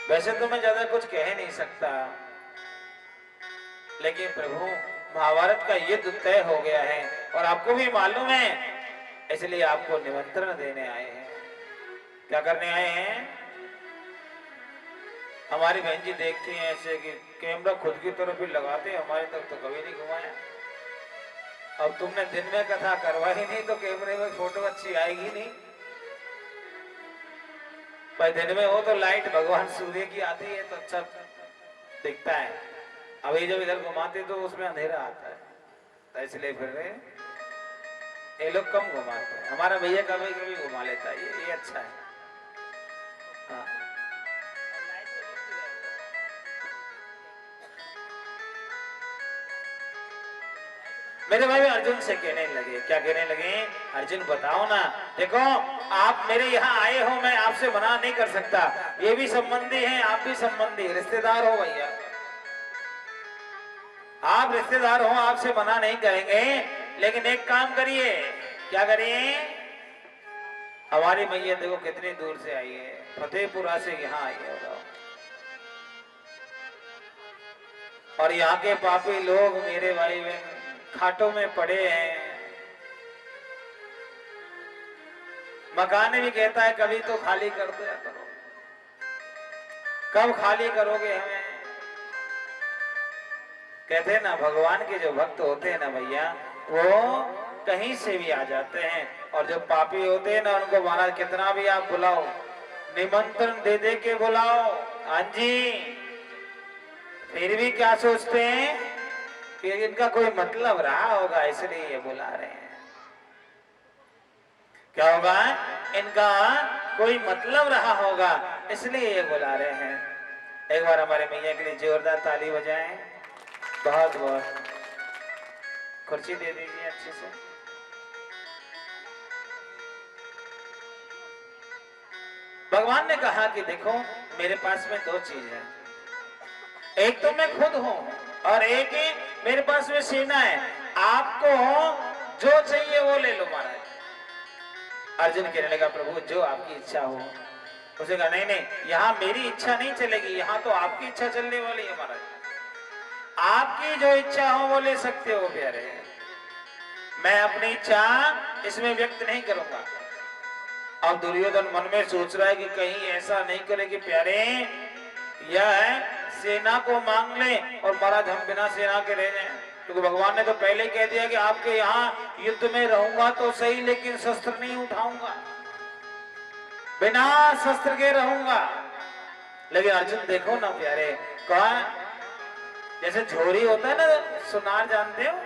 वैसे तो मैं ज्यादा कुछ कह नहीं सकता, लेकिन प्रभु महाभारत का युद्ध तय हो गया है और आपको भी मालूम है, इसलिए आपको निमंत्रण देने आए हैं। क्या करने आए हैं? हमारी बहन जी देखती हैं ऐसे कि कैमरा खुद की तरफ भी लगाते हैं, हमारी तरफ तो कभी नहीं घुमाया। अब तुमने दिन में कथा करवाई नहीं तो कैमरे में फोटो अच्छी आएगी नहीं। भाई दिन में हो तो लाइट भगवान सूर्य की आती है तो अच्छा दिखता है, अभी जब इधर घुमाते तो उसमें अंधेरा आता है, तो इसलिए फिर ये लोग कम घुमाते हैं। हमारा भैया कभी कभी घुमा लेता है, ये अच्छा है। हाँ। मेरे भाई अर्जुन से कहने लगे, क्या कहने लगे? अर्जुन बताओ ना, देखो आप मेरे यहाँ आए हो, मैं आपसे मना नहीं कर सकता, ये भी संबंधी हैं, आप भी संबंधी, रिश्तेदार हो भैया, आप रिश्तेदार हो, आपसे मना नहीं करेंगे, लेकिन एक काम करिए। क्या करिए? हमारी मैया देखो कितनी दूर से आई है, फतेहपुरा से यहाँ आई है, और यहाँ के पापी लोग मेरे भाई बहन खाटों में पड़े हैं। मकान भी कहता है कभी तो खाली कर दिया करो, कब खाली करोगे हमें? कहते हैं ना भगवान के जो भक्त होते हैं ना भैया, वो कहीं से भी आ जाते हैं, और जो पापी होते हैं ना उनको महाराज कितना भी आप बुलाओ, निमंत्रण दे दे के बुलाओ, हाँ जी, फिर भी क्या सोचते हैं कि इनका कोई मतलब रहा होगा इसलिए ये बुला रहे हैं। क्या होगा? इनका कोई मतलब रहा होगा इसलिए ये बुला रहे हैं। एक बार हमारे मैया के लिए जोरदार ताली बजाएं। बहुत बहुत कुर्सी दे दीजिए अच्छे से। भगवान ने कहा कि देखो मेरे पास में दो चीज है, एक तो मैं खुद हूं और एक मेरे पास में सेना है, आपको जो चाहिए वो ले लो महाराज। अर्जुन कहने लगा प्रभु जो आपकी इच्छा हो। उसने कहा नहीं नहीं, यहाँ मेरी इच्छा नहीं चलेगी, यहाँ तो आपकी इच्छा चलने वाली है महाराज, आपकी जो इच्छा हो वो ले सकते हो प्यारे, मैं अपनी इच्छा इसमें व्यक्त नहीं करूंगा। अब दुर्योधन मन में सोच रहा है कि कहीं ऐसा नहीं करे कि प्यारे यह सेना को मांग ले और महाराज हम बिना सेना के रह जाएं, क्योंकि भगवान ने तो पहले ही कह दिया कि आपके यहाँ युद्ध में रहूंगा तो सही, लेकिन शस्त्र नहीं उठाऊंगा, बिना शस्त्र के रहूंगा। लेकिन अर्जुन देखो ना प्यारे, कौन जैसे झोरी होता है ना, सुनार जानते हो,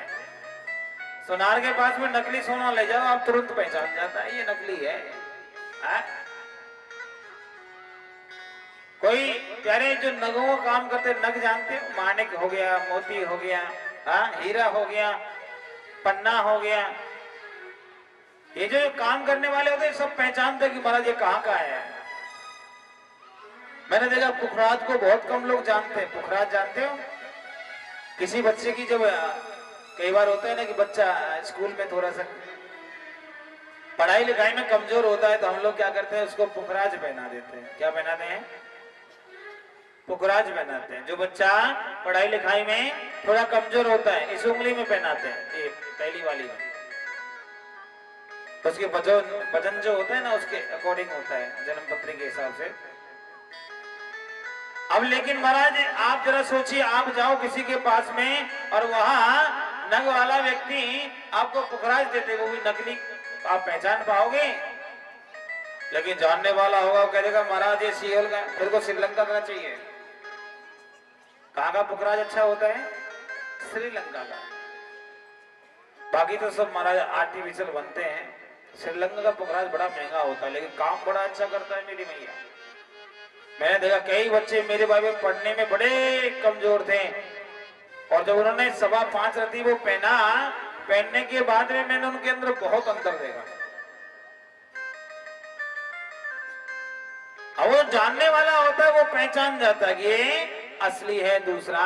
सुनार के पास में नकली सोना ले जाओ आप तुरंत पहचान जाता है ये नकली है। कोई प्यारे जो नगों का काम करते नग जानते हो, माणिक हो गया, मोती हो गया, हीरा हो गया, पन्ना हो गया, ये जो काम करने वाले होते हैं सब पहचानते कि महाराज ये कहाँ का है। मैंने देखा पुखराज को बहुत कम लोग जानते हैं। पुखराज जानते हो? किसी बच्चे की जब कई बार होता है ना कि बच्चा स्कूल में थोड़ा सा पढ़ाई लिखाई में कमजोर होता है तो हम लोग क्या करते हैं उसको पुखराज पहना देते हैं। क्या पहनाते हैं? पुखराज पहनाते हैं। जो बच्चा पढ़ाई लिखाई में थोड़ा कमजोर होता है इस उंगली में पहनाते हैं, ये पहली वाली में, तो उसके वजन जो होता है ना उसके अकॉर्डिंग होता है जन्म पत्री के हिसाब से। अब लेकिन महाराज आप जरा सोचिए, आप जाओ किसी के पास में और वहां नग वाला व्यक्ति आपको पुखराज देते, वो भी नकली, आप पहचान पाओगे? लेकिन जानने वाला होगा वो कह देगा महाराज ये सियोल का, फिर को श्रीलंका का चाहिए। कहाँ का पुखराज अच्छा होता है? श्रीलंका का। बाकी तो सब महाराज आर्टिफिशियल बनते हैं, श्रीलंका का पुखराज बड़ा महंगा होता है लेकिन काम बड़ा अच्छा करता है मेरी मैया। मैंने देखा कई बच्चे मेरे भाई में पढ़ने में बड़े कमजोर थे और जब उन्होंने 5.25 रति वो पहना, पहनने के बाद में मैंने उनके अंदर बहुत अंतर देखा। अब वो जानने वाला होता है वो पहचान जाता है कि ये असली है दूसरा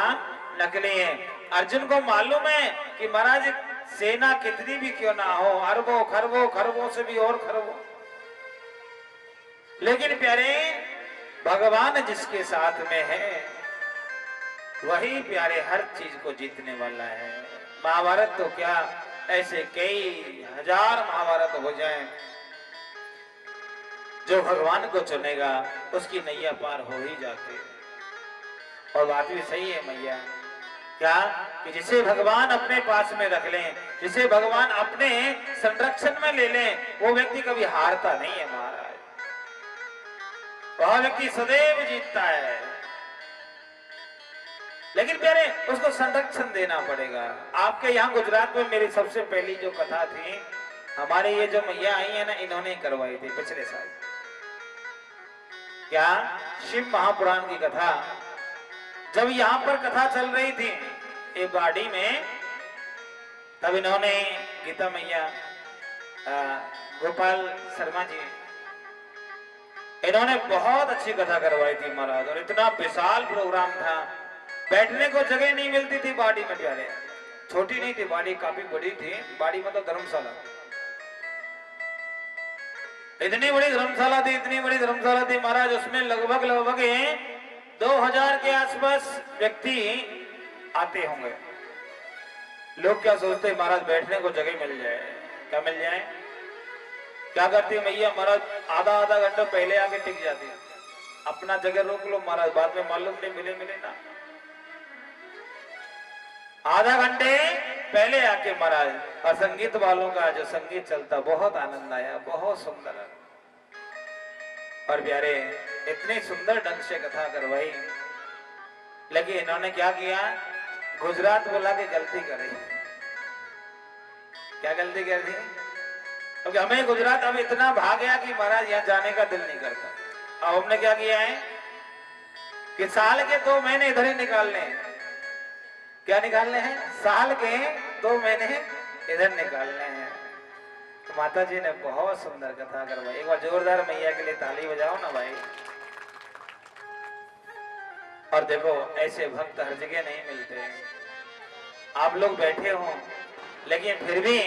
नकली है। अर्जुन को मालूम है कि महाराज सेना कितनी भी क्यों ना हो, अरबों खरबों, खरबों से भी और खरबों, लेकिन प्यारे भगवान जिसके साथ में है वही प्यारे हर चीज को जीतने वाला है। महाभारत तो क्या, ऐसे कई हजार महाभारत हो जाएं, जो भगवान को चुनेगा उसकी नैया पार हो ही जाती है। और बात भी सही है मैया, क्या कि जिसे भगवान अपने पास में रख लें, जिसे भगवान अपने संरक्षण में ले लें, वो व्यक्ति कभी हारता नहीं है महाराज। वह व्यक्ति सदैव जीतता है। लेकिन प्यारे उसको संरक्षण देना पड़ेगा। आपके यहाँ गुजरात में मेरी सबसे पहली जो कथा थी, हमारे ये जो मैया आई है ना, इन्होंने करवाई थी पिछले साल। क्या शिव महापुराण की कथा, जब यहाँ पर कथा चल रही थी एक बाड़ी में, तब इन्होंने गीता मैया, गोपाल शर्मा जी, इन्होंने बहुत अच्छी कथा करवाई थी महाराज। और इतना विशाल प्रोग्राम था, बैठने को जगह नहीं मिलती थी बाड़ी में प्यारे। छोटी नहीं थी बाड़ी, काफी बड़ी थी बाड़ी, मतलब धर्मशाला। इतनी बड़ी धर्मशाला थी, इतनी बड़ी धर्मशाला थी महाराज। उसमें लगभग 2000 के आसपास व्यक्ति आते होंगे। लोग क्या सोचते महाराज, बैठने को जगह मिल जाए, क्या मिल जाए। क्या करती है मैया महाराज, आधा घंटा पहले आके टिक जाती है। अपना जगह रोक लो महाराज, बाद में मालूम नहीं मिले ना। आधा घंटे पहले आके महाराज, और संगीत वालों का जो संगीत चलता, बहुत आनंद आया, बहुत सुंदर। और प्यारे इतनी सुंदर ढंग से कथा करवाई। लेकिन इन्होंने क्या किया, गुजरात बोला के गलती करी। क्या गलती कर दी, क्योंकि हमें गुजरात अब इतना भाग गया कि महाराज यहाँ जाने का दिल नहीं करता। अब हमने क्या किया है कि साल के 2 महीने इधर ही निकालने हैं। क्या निकालने हैं, साल के 2 महीने इधर निकालने हैं। तो माता जी ने बहुत सुंदर कथा करवाई। एक बार जोरदार मैया के लिए ताली बजाओ ना भाई। और देखो ऐसे भक्त हर जगह नहीं मिलते। आप लोग बैठे हो, लेकिन फिर भी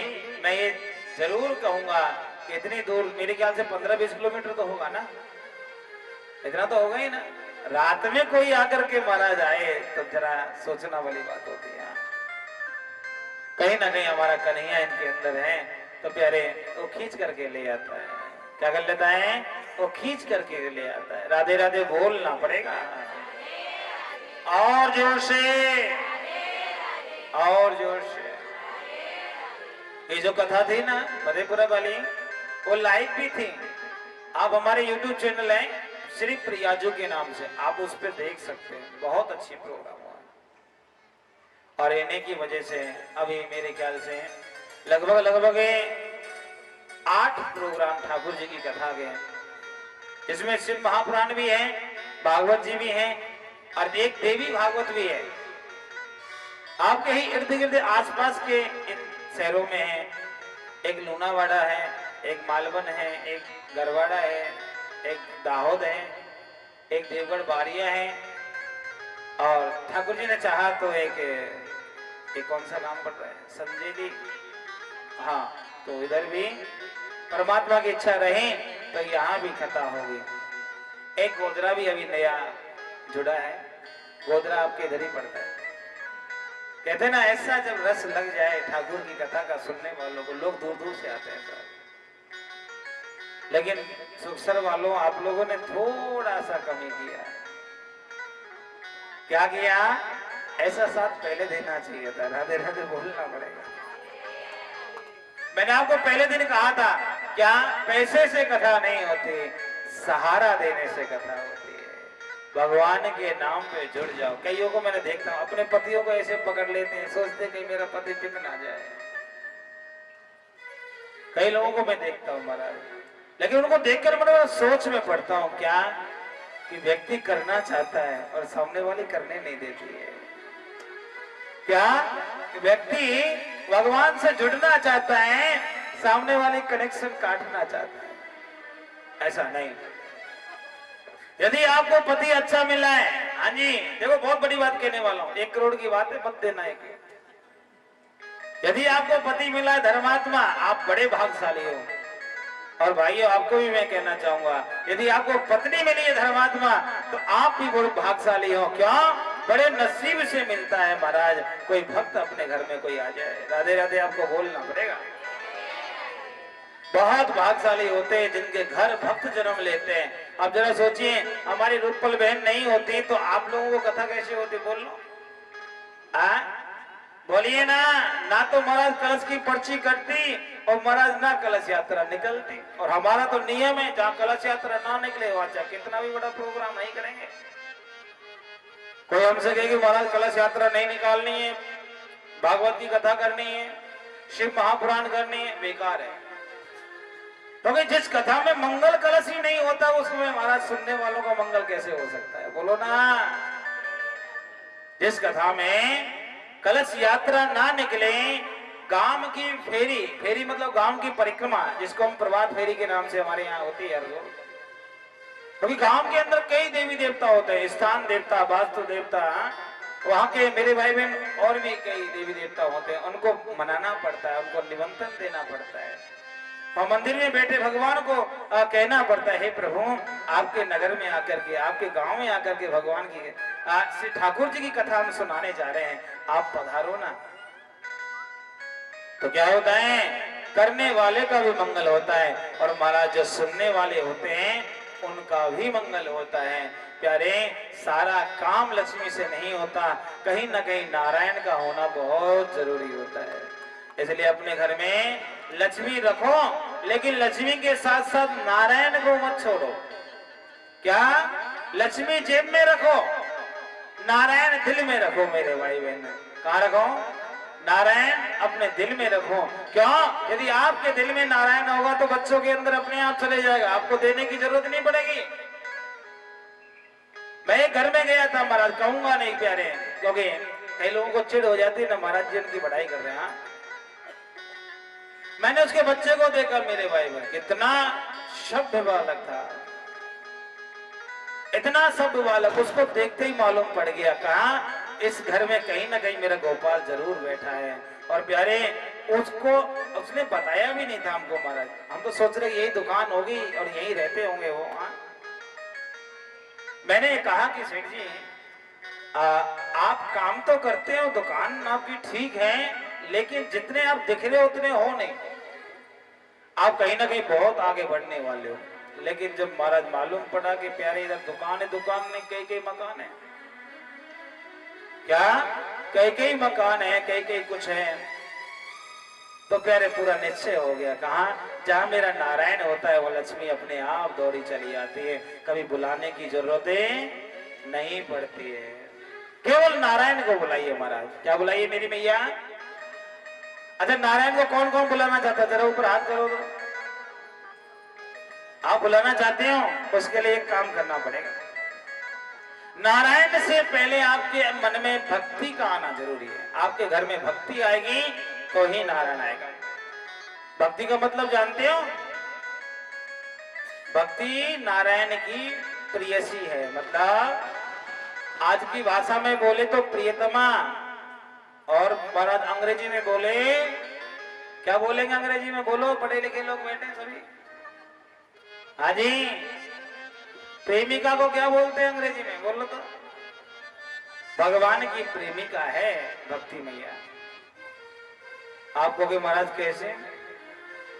मैं ये जरूर कहूंगा कि इतनी दूर, मेरे ख्याल से 15-20 किलोमीटर तो होगा ना, इतना तो होगा ही ना। रात में कोई आकर के महाराज आए तो जरा सोचना वाली बात होती है। कहीं ना कहीं हमारा कन्हैया इनके अंदर है, तो प्यारे वो खींच करके ले आता है। क्या कर लेता है, वो खींच करके ले आता है। राधे राधे बोलना पड़ेगा, और जोर से, और जोर से। ये जो कथा थी ना मधेपुरा वाली, वो लाइव भी थी। आप हमारे YouTube चैनल है श्री प्रियाजू के नाम से, आप उस पर देख सकते हैं। बहुत अच्छी प्रोग्राम हुआ। और इन्हीं की वजह से अभी मेरे ख्याल से लगभग 8 प्रोग्राम ठाकुर जी की कथा के, इसमें शिव महापुराण भी है, भागवत जी भी हैं, और एक देवी भागवत भी है। आपके ही इर्द गिर्द आसपास के इन शहरों में है। एक लूनावाड़ा है, एक मालवन है, एक गरवाड़ा है, एक दाहोद है, एक देवगढ़ बारिया है, और ठाकुर जी ने चाहा तो एक कौन सा नाम पड़ रहा है, संजेली, हाँ, तो इधर भी परमात्मा की इच्छा रहे तो यहाँ भी कथा होगी। एक गोदरा भी अभी नया जुड़ा है, गोदरा आपके इधर ही पड़ता है। कहते ना, ऐसा जब रस लग जाए ठाकुर की कथा का सुनने वालों को, लोग दूर दूर से आते हैं सर। लेकिन सुखसर वालों, आप लोगों ने थोड़ा सा कमी किया। क्या किया, ऐसा साथ पहले देना चाहिए था। राधे राधे बोलना पड़ेगा। मैंने आपको पहले दिन कहा था, क्या पैसे से कथा नहीं होती, सहारा देने से कथा होती है। भगवान के नाम पे जुड़ जाओ। कईयों को मैंने देखता हूं, अपने पतियों को ऐसे पकड़ लेते हैं, सोचते कहीं मेरा पति टिक ना जाए। कई लोगों को मैं देखता हूं महाराज, लेकिन उनको देखकर मैं सोच में पड़ता हूं, क्या कि व्यक्ति करना चाहता है और सामने वाली करने नहीं देती है। क्या व्यक्ति भगवान से जुड़ना चाहता है, सामने वाले कनेक्शन काटना चाहता है। ऐसा नहीं। यदि आपको पति अच्छा मिला है, हाँ जी, देखो बहुत बड़ी बात कहने वाला हूं, 1 करोड़ की बात है, मत देना है। यदि आपको पति मिला है धर्मात्मा, आप बड़े भाग्यशाली हो। और भाइयों, आपको भी मैं कहना चाहूंगा, यदि आपको पत्नी मिली है धर्मात्मा, तो आप भी बहुत भाग्यशाली हो। क्या बड़े नसीब से मिलता है महाराज कोई भक्त अपने घर में कोई आ जाए। राधे राधे आपको बोलना पड़ेगा। बहुत भाग्यशाली होते हैं जिनके घर भक्त जन्म लेते हैं। अब जरा सोचिए हमारी रूपल बहन नहीं होती तो आप लोगों को कथा कैसे होती, बोल लो बोलिए ना। ना तो महाराज कलश की पर्ची कटती और महाराज ना कलश यात्रा निकलती। और हमारा तो नियम है जहाँ कलश यात्रा ना निकले वहां चाहे कितना भी बड़ा प्रोग्राम नहीं करेंगे। कोई हमसे कहे कि महाराज कलश यात्रा नहीं निकालनी है, भागवत की कथा करनी है, शिव महापुराण करनी है, बेकार है। क्योंकि तो जिस कथा में मंगल कलश ही नहीं होता उसमें महाराज सुनने वालों का मंगल कैसे हो सकता है, बोलो ना। जिस कथा में कलश यात्रा ना निकले, गांव की फेरी, फेरी मतलब गांव की परिक्रमा जिसको हम प्रभात फेरी के नाम से हमारे यहाँ होती है। क्योंकि गांव के अंदर कई देवी देवता होते हैं, स्थान देवता, वास्तु देवता, वहां के मेरे भाई बहन और भी कई देवी देवता होते हैं। उनको मनाना पड़ता है, उनको निमंत्रण देना पड़ता है और मंदिर में बैठे भगवान को कहना पड़ता है, हे प्रभु आपके नगर में आकर के, आपके गांव में आकर के भगवान की श्री ठाकुर जी की कथा हम सुनाने जा रहे हैं, आप पधारो ना। तो क्या होता है, करने वाले का भी मंगल होता है और महाराज जो सुनने वाले होते हैं उनका भी मंगल होता है। प्यारे, सारा काम लक्ष्मी से नहीं होता, कहीं ना कहीं नारायण का होना बहुत जरूरी होता है। इसलिए अपने घर में लक्ष्मी रखो, लेकिन लक्ष्मी के साथ साथ नारायण को मत छोड़ो। क्या लक्ष्मी जेब में रखो, नारायण दिल में रखो। मेरे भाई बहन, कहाँ रखो? नारायण अपने दिल में रखो। क्यों? यदि आपके दिल में नारायण होगा तो बच्चों के अंदर अपने आप चले जाएगा, आपको देने की जरूरत नहीं पड़ेगी। मैं एक घर में गया था महाराज, कहूंगा नहीं प्यारे, क्योंकि कई लोगों को चिढ़ हो जाती है ना, महाराज जी उनकी बढ़ाई कर रहे हैं। मैंने उसके बच्चे को देखा मेरे भाई में, कितना शब्द बालक था, इतना शब्द बालक, उसको देखते ही मालूम पड़ गया, कहा इस घर में कहीं ना कहीं मेरा गोपाल जरूर बैठा है। और प्यारे, उसको उसने बताया भी नहीं था हमको महाराज, हम तो सोच रहे यही दुकान होगी और यही रहते होंगे वो। मैंने कहा कि सेठ जी आप काम तो करते हो, दुकान आपकी ठीक है, लेकिन जितने आप दिख रहे हो उतने हो नहीं, आप कहीं ना कहीं बहुत आगे बढ़ने वाले हो। लेकिन जब महाराज मालूम पड़ा कि प्यारे इधर दुकान है, दुकान में कई कई मकान है, क्या कई कई मकान है, कई कई कुछ है, तो प्यारे पूरा निश्चय हो गया, कहा जहां मेरा नारायण होता है वो लक्ष्मी अपने आप दौड़ी चली आती है, कभी बुलाने की जरूरत नहीं पड़ती है। केवल नारायण को बुलाइए महाराज। क्या बुलाइए मेरी मैया? अच्छा, नारायण को कौन कौन बुलाना चाहता है? जरा ऊपर हाथ करो। आप बुलाना चाहते हो? उसके लिए एक काम करना पड़ेगा। नारायण से पहले आपके मन में भक्ति का आना जरूरी है। आपके घर में भक्ति आएगी तो ही नारायण आएगा। भक्ति का मतलब जानते हो? भक्ति नारायण की प्रियसी है, मतलब आज की भाषा में बोले तो प्रियतमा, और महाराज अंग्रेजी में बोले, क्या बोलेंगे अंग्रेजी में? बोलो, पढ़े लिखे लोग बैठे सभी। हाँ जी, प्रेमिका को क्या बोलते हैं अंग्रेजी में? बोलो तो। भगवान की प्रेमिका है भक्ति मैया। आपको कि महाराज कैसे?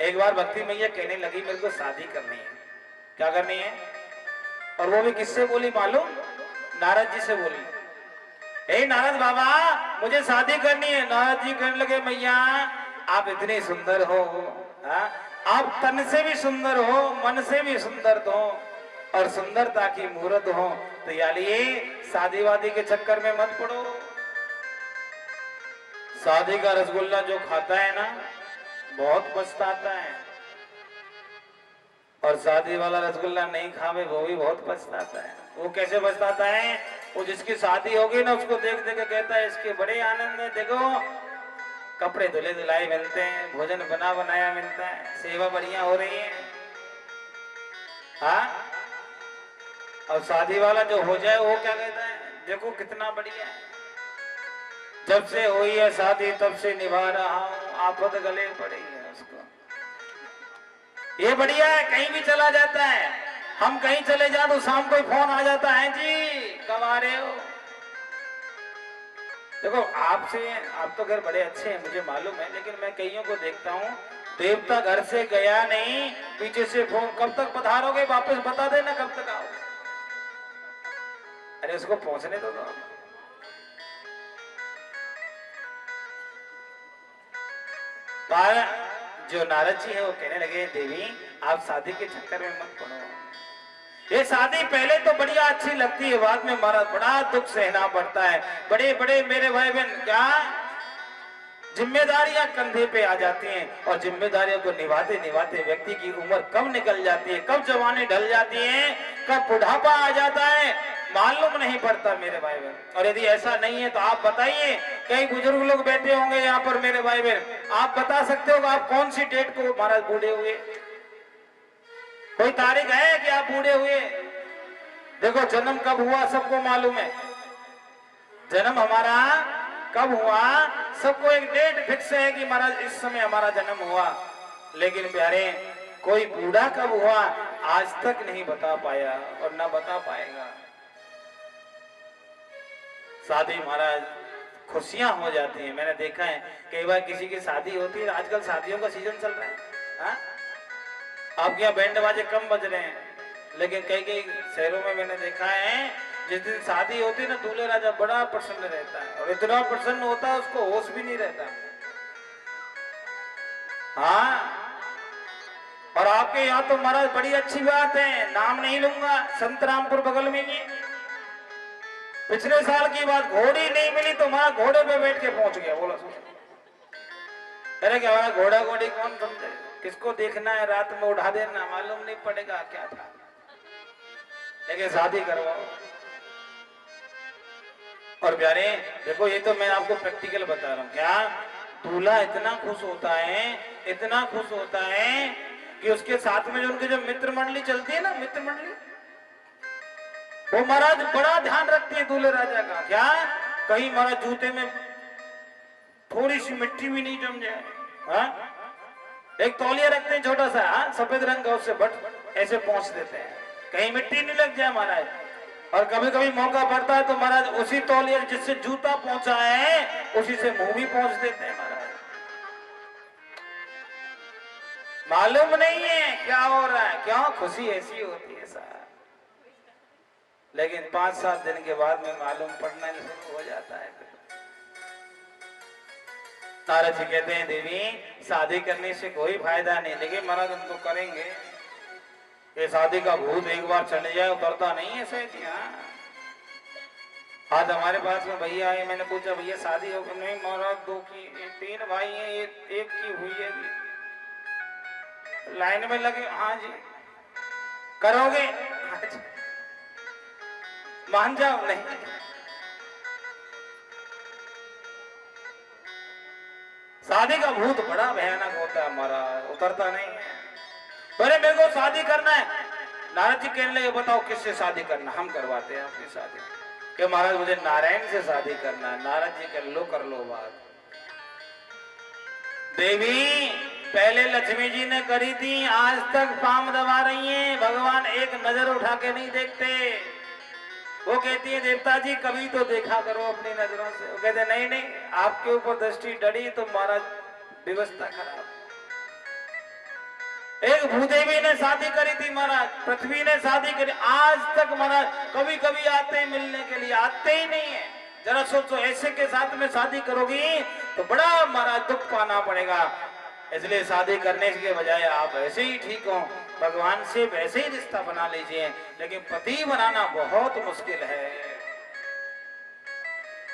एक बार भक्ति मैया कहने लगी मेरे को शादी करनी है। क्या करनी है? और वो भी किससे बोली मालूम? नारद जी से बोली। हे नारद बाबा, मुझे शादी करनी है। नारद जी कहने लगे, मैया आप इतनी सुंदर हो, आप तन से भी सुंदर हो, मन से भी सुंदर हो, और सुंदरता की मूर्त हो, तो यानी शादी वादी के चक्कर में मत पड़ो। शादी का रसगुल्ला जो खाता है ना बहुत पछताता है, और शादी वाला रसगुल्ला नहीं खावे वो भी बहुत पछताता है। वो कैसे पछताता है? वो जिसकी शादी होगी ना उसको देख देख के कहता है इसके बड़े आनंद है, देखो कपड़े धुले धुलाए मिलते हैं, भोजन बना बनाया मिलता है, सेवा बढ़िया हो रही है। हाँ, और शादी वाला जो हो जाए वो क्या कहता है, देखो कितना बढ़िया है, जब से हुई है शादी तब से निभा रहा हूं, आफत गले पड़ी है उसको। ये बढ़िया है, कहीं भी चला जाता है। हम कहीं चले जाए तो शाम को फोन आ जाता है, जी कब आ रहे हो। देखो आपसे, आप तो घर बड़े अच्छे हैं मुझे मालूम है, लेकिन मैं कईयों को देखता हूँ देवता घर से गया नहीं, पीछे से फोन, कब तक पधारोगे, वापस बता देना कब तक आओ। अरे उसको पहुंचने दो। पर जो नारद जी है वो कहने लगे, देवी आप शादी के चक्कर में मत पड़ो। ये शादी पहले तो बढ़िया अच्छी लगती है, बाद में महाराज बड़ा दुख सहना पड़ता है। बड़े बड़े मेरे भाई बहन क्या जिम्मेदारियां कंधे पे आ जाती हैं, और जिम्मेदारियों को निभाते निभाते व्यक्ति की उम्र कब निकल जाती है, कब जवानी ढल जाती है, कब बुढ़ापा आ जाता है, मालूम नहीं पड़ता मेरे भाई बहन। और यदि ऐसा नहीं है तो आप बताइए, कई बुजुर्ग लोग बैठे होंगे यहाँ पर मेरे भाई बहन, आप बता सकते हो आप कौन सी डेट को महाराज बूढ़े हुए? कोई तारीख है कि आप बूढ़े हुए? देखो जन्म कब हुआ सबको मालूम है, जन्म हमारा कब हुआ सबको एक डेट फिक्स है कि महाराज इस समय हमारा जन्म हुआ, लेकिन प्यारे कोई बूढ़ा कब हुआ आज तक नहीं बता पाया और ना बता पाएगा। शादी महाराज खुशियां हो जाती हैं, मैंने देखा है कई बार किसी की शादी होती है, आजकल शादियों का सीजन चल रहा है, हाँ? आपके यहाँ बैंड बाजे कम बज रहे हैं, लेकिन कई कई शहरों में मैंने देखा है जिस दिन शादी होती है ना दूल्हे राजा बड़ा प्रसन्न रहता है, और इतना प्रसन्न होता है उसको होश भी नहीं रहता। हाँ, और आपके यहाँ तो महाराज बड़ी अच्छी बात है, नाम नहीं लूंगा, संतरामपुर बगल में ही पिछले साल की बात, घोड़ी नहीं मिली तो हमारा घोड़े पे बैठ के पहुंच गया। बोला अरे क्या हमारा घोड़ा घोड़ी कौन समझे, किसको देखना है रात में उठा देना, मालूम नहीं पड़ेगा क्या था, लेकिन शादी करवाओ। और प्यारे देखो ये तो मैं आपको प्रैक्टिकल बता रहा हूँ, क्या दूल्हा इतना खुश होता है, इतना खुश होता है कि उसके साथ में जो उनके जो मित्र मंडली चलती है ना, मित्र मंडली, वो महाराज बड़ा ध्यान रखती है दूल्हे राजा का, क्या कहीं महाराज जूते में थोड़ी सी मिट्टी भी नहीं जम जाए। हाँ? एक तौलिया रखते हैं छोटा सा, सफेद रंग का, उससे बट ऐसे पहुंच देते हैं कहीं मिट्टी नहीं लग जाए महाराज। और कभी कभी मौका पड़ता है तो महाराज उसी तौलिया जिससे जूता पहुंचा है उसी से मुंह भी पहुंच देते हैं महाराज। मालूम नहीं है क्या हो रहा है, क्यों खुशी ऐसी होती है सर, लेकिन 5-7 दिन के बाद में मालूम पड़ना शुरू हो जाता है। नारद जी कहते हैं देवी शादी करने से कोई फायदा नहीं, लेकिन महाराज हम तो करेंगे, ये शादी का भूत एक बार चले जाए उतरता नहीं है सही। आज हमारे पास में भैया आए, मैंने पूछा भैया शादी हो गई? नहीं महाराज 2 की 3 भाई हैं, एक की हुई है, लाइन में लगे। हाँ जी करोगे? हाँ जी। मान जाओ? नहीं। शादी का भूत बड़ा भयानक होता है हमारा, उतरता नहीं है। पहले मेरे को शादी करना है, नारद जी कहने लगे बताओ किससे शादी करना, हम करवाते हैं आपकी शादी। कि महाराज मुझे नारायण से शादी करना है। नारद जी कर लो बात। देवी पहले लक्ष्मी जी ने करी थी, आज तक पाम दबा रही हैं, भगवान एक नजर उठा के नहीं देखते। वो कहती है देवता जी कभी तो देखा करो अपनी नजरों से। वो कहते नहीं नहीं, आपके ऊपर दृष्टि डरी तो महाराज व्यवस्था खराब। एक भूदेवी ने शादी करी थी महाराज, पृथ्वी ने शादी करी, आज तक महाराज कभी कभी आते हैं मिलने के लिए, आते ही नहीं है। जरा सोचो ऐसे के साथ में शादी करोगी तो बड़ा महाराज दुख पाना पड़ेगा। इसलिए शादी करने के बजाय आप ऐसे ही ठीक हो, भगवान से वैसे ही रिश्ता बना लीजिए, लेकिन पति बनाना बहुत मुश्किल है।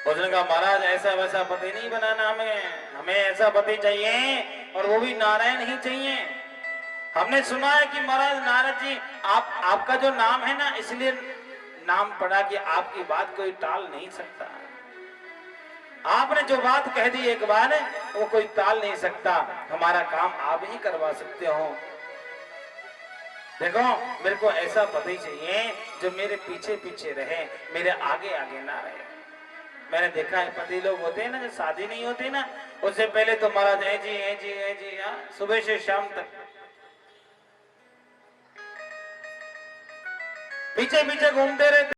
उसने कहा महाराज ऐसा वैसा पति नहीं बनाना, हमें ऐसा पति चाहिए और वो भी नारायण ही चाहिए। हमने सुना है कि महाराज नारद जी आपका जो नाम है ना, इसलिए नाम पड़ा कि आपकी बात कोई टाल नहीं सकता। आपने जो बात कह दी एक बार वो कोई टाल नहीं सकता, हमारा काम आप ही करवा सकते हो। देखो मेरे को ऐसा पति चाहिए जो मेरे पीछे पीछे रहे, मेरे आगे आगे ना रहे। मैंने देखा है पति लोग होते हैं ना, जो शादी नहीं होती ना, उससे पहले तो महाराज ऐ जी ऐ जी ऐ जी, सुबह से शाम तक पीछे पीछे घूमते रहते